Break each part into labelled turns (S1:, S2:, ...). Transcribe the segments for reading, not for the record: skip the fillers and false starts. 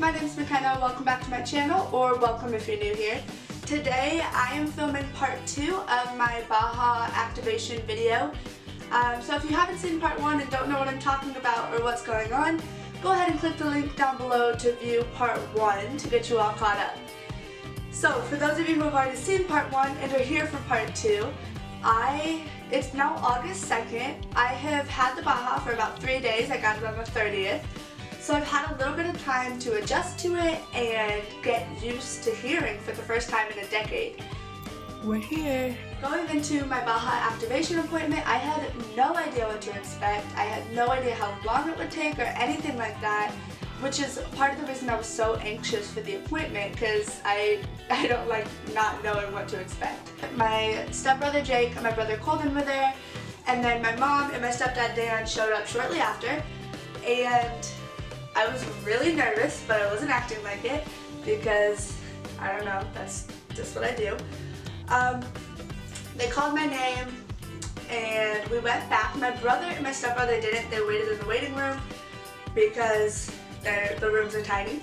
S1: my name is McKenna. Welcome back to my channel, or welcome if you're new here. Today I am filming part 2 of my BAHA activation video. So if you haven't seen part 1 and don't know what I'm talking about or what's going on, go ahead and click the link down below to view part 1 to get you all caught up. So for those of you who have already seen part 1 and are here for part 2, it's now August 2nd. I have had the BAHA for about 3 days. I got it on the 30th. So I've had a little bit of time to adjust to it and get used to hearing for the first time in a decade.
S2: We're here.
S1: Going into my BAHA activation appointment, I had no idea what to expect. I had no idea how long it would take or anything like that, which is part of the reason I was so anxious for the appointment, because I don't like not knowing what to expect. My stepbrother Jake and my brother Colton were there, and then my mom and my stepdad Dan showed up shortly after, and I was really nervous, but I wasn't acting like it because, I don't know, that's just what I do. They called my name and we went back. My brother and my stepbrother didn't. They waited in the waiting room because the rooms are tiny,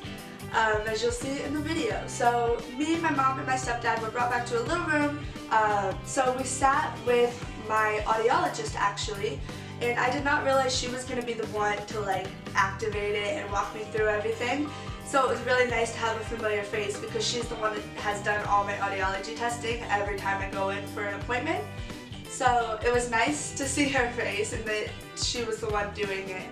S1: as you'll see in the video. So me, my mom, and my stepdad were brought back to a little room. So we sat with my audiologist actually, and I did not realize she was going to be the one to like activate it and walk me through everything. So it was really nice to have a familiar face because she's the one that has done all my audiology testing every time I go in for an appointment. So it was nice to see her face and that she was the one doing it.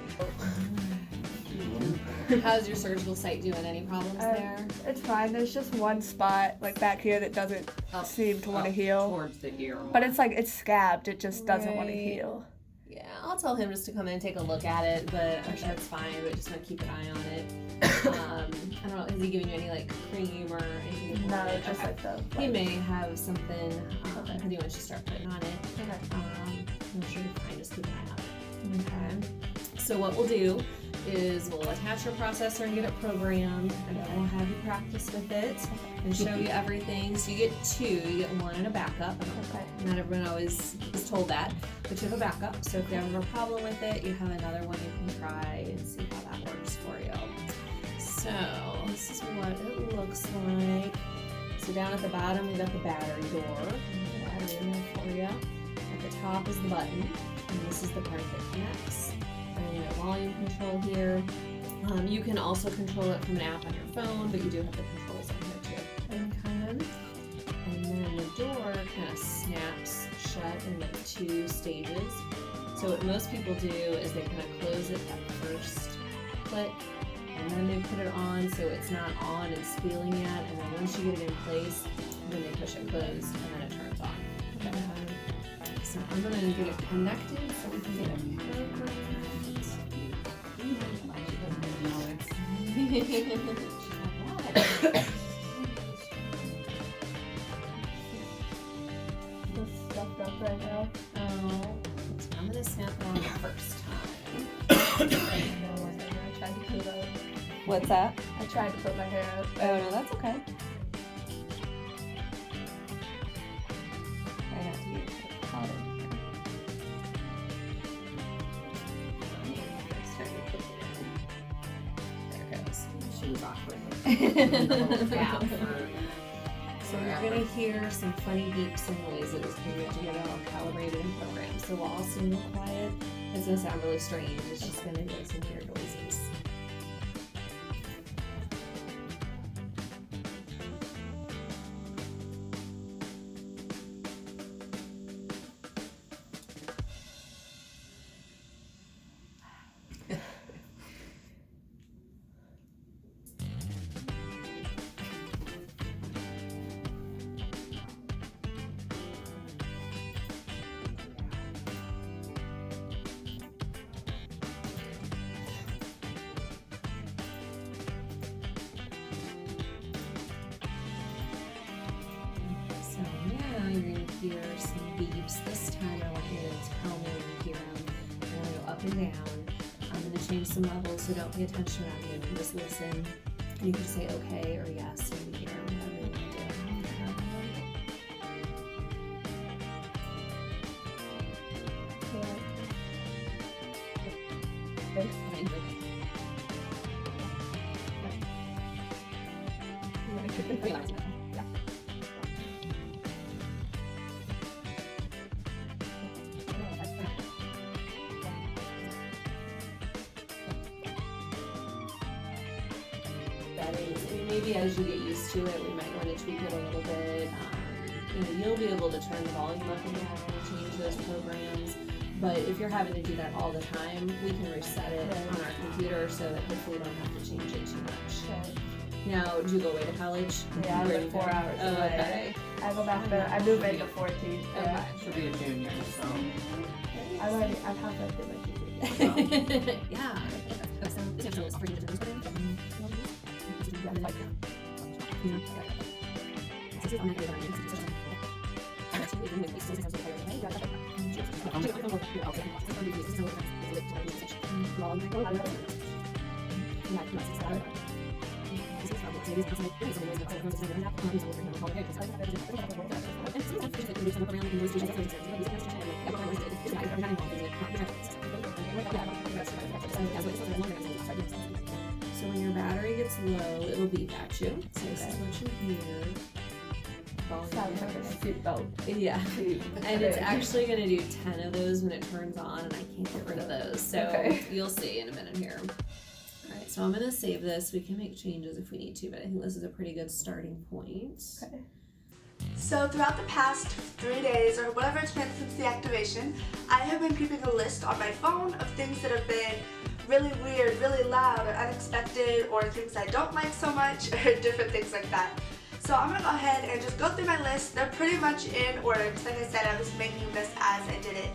S3: How's your surgical site doing? Any problems there?
S2: It's fine. There's just one spot like back here that doesn't seem to want to heal.
S4: Towards the ear.
S2: But it's like it's scabbed. It just doesn't want to heal.
S3: Yeah, I'll tell him just to come in and take a look at it, but I'm sure it's fine, but just want to keep an eye on it. I don't know, has he given you any like cream or anything?
S2: No, just like the...
S3: He may have something that he wants you to start putting on it. I'm sure you're fine, just keep an eye on it. Okay. So what we'll do is we'll attach your processor and get it programmed, and then we'll have you practice with it and show you everything. So you get 2, you get 1 and a backup. Not everyone always is told that, but you have a backup. So if you have a problem with it, you have another one you can try and see how that works for you. So this is what it looks like. So down at the bottom, we got the battery door. The battery in there for you. At the top is the button, and this is the part that connects. And you have volume control here. You can also control it from an app on your phone, but you do have the controls on here too. And then the door kind of snaps shut in like 2 stages. So what most people do is they kind of close it at the first click, and then they put it on so it's not on and squealing yet. And then once you get it in place, then they push it closed, and then it turns on. So I'm going to get it connected so we can get it programmed.
S2: Stuffed up right now.
S3: Oh, so I'm going to snap it on the first time. What's that?
S2: I tried to put my hair up.
S3: Oh, no, that's okay. I have to get caught in here. There it goes.
S4: She was awkward.
S3: So you're going to hear some funny beeps and noises because we have to get it all calibrated and programmed. So we'll all sing real quiet. It's going to sound really strange. It's just going to make some weird noises. You're going to hear some beeps. This time I want you to tell me when you hear them. I'm going to go up and down. I'm going to change some levels, so don't pay attention around you. You can just listen. You can say okay or yes when you hear them, whatever you want to do. settings. I mean, maybe as you get used to it, we might want to tweak it a little bit. You'll be able to turn the volume up and down and change those programs. But if you're having to do that all the time, we can reset it on our computer so that hopefully we don't have to change it too much.
S2: Okay.
S3: Now, do you go away to college?
S2: Yeah, I live 4 hours away.
S3: Okay.
S2: I go back there. I move in the 14th.
S3: Okay.
S2: Yeah.
S4: She'll be a junior, so.
S2: I've had that in my TV.
S3: Yeah. So when your battery gets low, it'll beep at you. So this is what you hear.
S2: Sounds like a seatbelt.
S3: Yeah, and it's actually going to do 10 of those when it turns on, and I can't get rid of those. So you'll see in a minute here. Alright, so I'm going to save this. We can make changes if we need to, but I think this is a pretty good starting point.
S2: Okay.
S1: So throughout the past 3 days, or whatever it's been since the activation, I have been keeping a list on my phone of things that have been really weird, really loud, or unexpected, or things I don't like so much, or different things like that. So I'm going to go ahead and just go through my list. They're pretty much in order, because like I said, I was making this as I did it.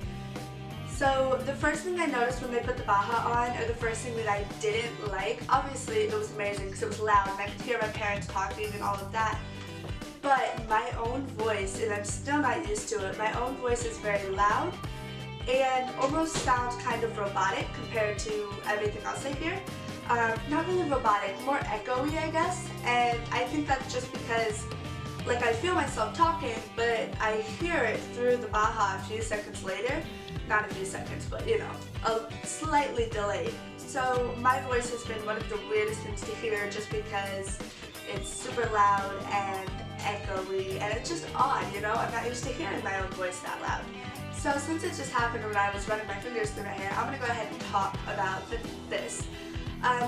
S1: So the first thing I noticed when they put the BAHA on, or the first thing that I didn't like, obviously it was amazing because it was loud and I could hear my parents talking and all of that. But my own voice, and I'm still not used to it, my own voice is very loud and almost sounds kind of robotic compared to everything else I hear. Not really robotic, more echoey, I guess, and I think that's just because, like, I feel myself talking, but I hear it through the BAHA a few seconds later. Not a few seconds, but you know, a slightly delayed. So my voice has been one of the weirdest things to hear just because it's super loud and echoey, and it's just odd, you know? I'm not used to hearing my own voice that loud. So since it just happened when I was running my fingers through my hair, I'm gonna go ahead and talk about this.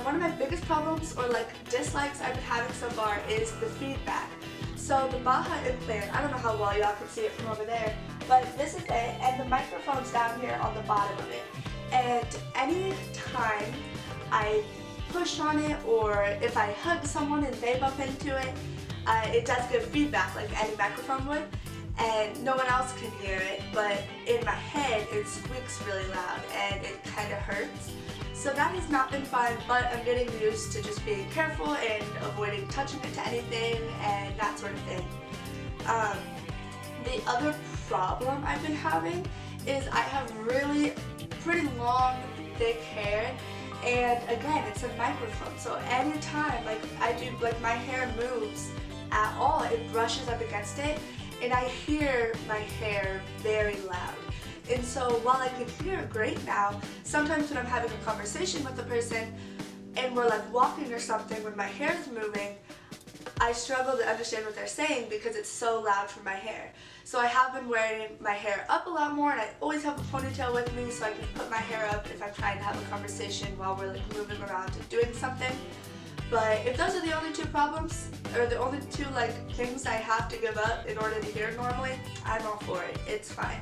S1: One of my biggest problems, or like dislikes I've been having so far, is the feedback. So the BAHA implant, I don't know how well y'all can see it from over there, but this is it, and the microphone's down here on the bottom of it. And any time I push on it, or if I hug someone and they bump into it, it does give feedback like any microphone would, and no one else can hear it, but in my head it squeaks really loud and it kind of hurts. So that has not been fun, but I'm getting used to just being careful and avoiding touching it to anything and that sort of thing. The other problem I've been having is I have really pretty long, thick hair, and again, it's a microphone, so anytime like my hair moves at all, it brushes up against it, and I hear my hair very loud. And so while I can hear it great now, sometimes when I'm having a conversation with a person and we're like walking or something, when my hair is moving, I struggle to understand what they're saying because it's so loud for my hair. So I have been wearing my hair up a lot more, and I always have a ponytail with me so I can put my hair up if I'm trying to have a conversation while we're like moving around and doing something. But if those are the only two problems, or the only two like things I have to give up in order to hear normally, I'm all for it. It's fine.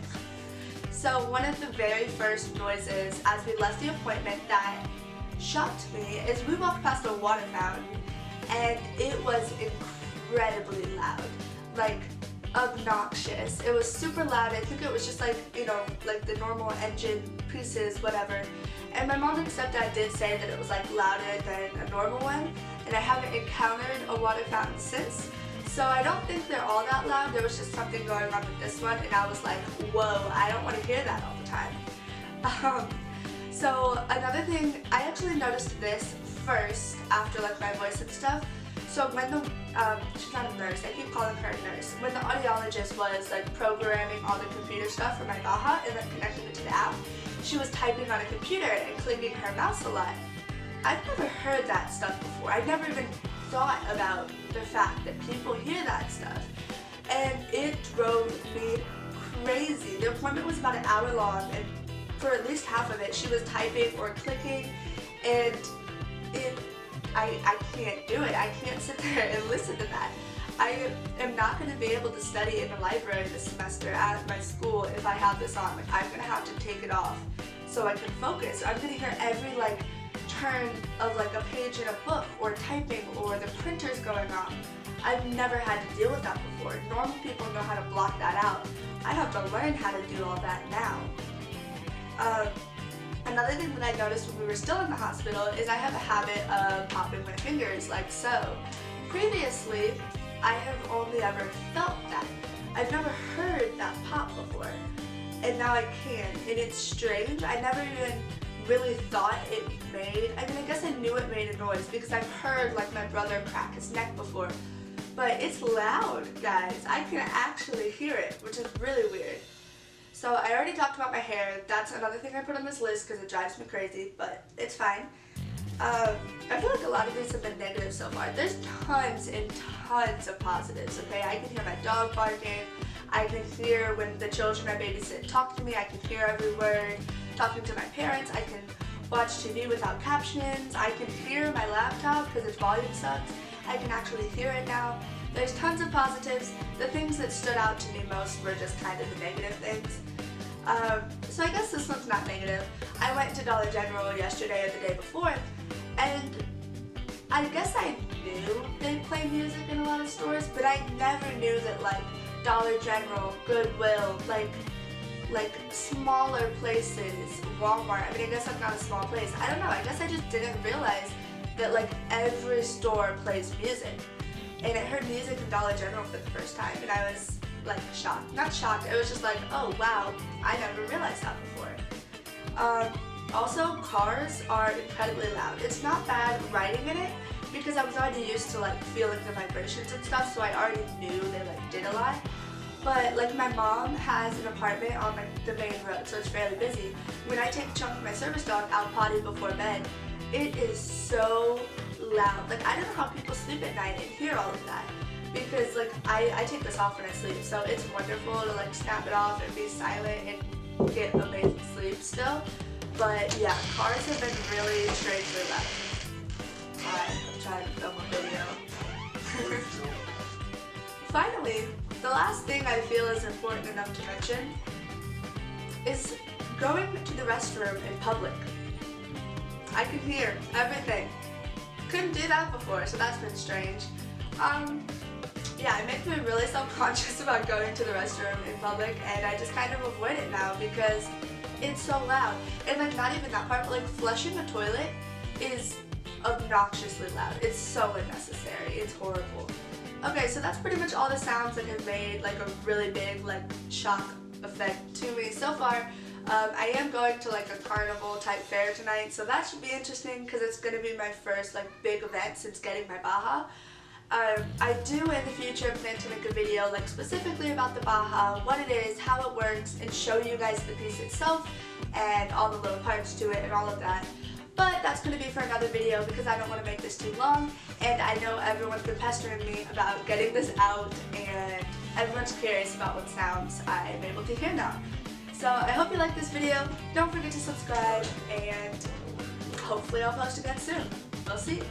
S1: So one of the very first noises as we left the appointment that shocked me is we walked past a water fountain, and it was incredibly loud, like obnoxious. It was super loud. I think it was just like, you know, like the normal engine pieces, whatever. And my mom and stepdad did say that it was like louder than a normal one, and I haven't encountered a water fountain since. So I don't think they're all that loud. There was just something going on with this one, and I was like, whoa, I don't want to hear that all the time. So another thing, I actually noticed this first after like my voice and stuff. So when the, she's not a nurse, I keep calling her a nurse. When the audiologist was like programming all the computer stuff for my BAHA and then connecting it to the app, she was typing on a computer and clicking her mouse a lot. I've never heard that stuff before. I've never even thought about the fact that people hear that stuff. And it drove me crazy. The appointment was about an hour long, and for at least half of it, she was typing or clicking, and it I can't do it. I can't sit there and listen to that. I am not going to be able to study in the library this semester at my school if I have this on. Like, I'm going to have to take it off so I can focus. I'm going to hear every like turn of like a page in a book or typing or the printers going on. I've never had to deal with that before. Normal people know how to block that out. I have to learn how to do all that now. Another thing that I noticed when we were still in the hospital is I have a habit of popping my fingers like so. Previously, I have only ever felt that. I've never heard that pop before. And now I can. And it's strange. I never even really thought it made, I mean, I guess I knew it made a noise because I've heard like my brother crack his neck before. But it's loud, guys. I can actually hear it, which is really weird. So I already talked about my hair. That's another thing I put on this list because it drives me crazy, but it's fine. I feel like a lot of these have been negative so far. There's tons and tons of positives, okay? I can hear my dog barking. I can hear when the children I babysit talk to me. I can hear every word. Talking to my parents, I can watch TV without captions. I can hear my laptop because its volume sucks. I can actually hear it now. There's tons of positives. The things that stood out to me most were just kind of the negative things. So I guess this one's not negative. I went to Dollar General yesterday or the day before, and I guess I knew they play music in a lot of stores, but I never knew that like Dollar General, Goodwill, like smaller places, Walmart, I mean I guess I'm not a small place, I don't know, I guess I just didn't realize that like every store plays music. And I heard music in Dollar General for the first time and I was like shocked. Not shocked, it was just like, oh wow, I never realized that before. Also, cars are incredibly loud. It's not bad riding in it because I was already used to like feeling the vibrations and stuff, so I already knew they like did a lot. But like my mom has an apartment on like the main road, so it's fairly busy. When I take Chunk, my service dog, out potty before bed, it is so loud. Like I don't know how people sleep at night and hear all of that. Because like I take this off when I sleep, so it's wonderful to like snap it off and be silent and get amazing sleep still. But yeah, cars have been really strangely loud. I'm trying to film a video. Finally, the last thing I feel is important enough to mention is going to the restroom in public. I can hear everything. Couldn't do that before, so that's been strange. Yeah, it makes me really self-conscious about going to the restroom in public, and I just kind of avoid it now because it's so loud. And like not even that part, but like flushing a toilet is obnoxiously loud. It's so unnecessary. It's horrible. Okay, so that's pretty much all the sounds that have made like a really big like shock effect to me so far. I am going to like a carnival type fair tonight, so that should be interesting because it's going to be my first like big event since getting my BAHA. I do in the future plan to make a video like specifically about the BAHA, what it is, how it works, and show you guys the piece itself and all the little parts to it and all of that. But that's going to be for another video because I don't want to make this too long, and I know everyone's been pestering me about getting this out, and everyone's curious about what sounds I'm able to hear now. So I hope you like this video. Don't forget to subscribe, and hopefully I'll post again soon. We'll see.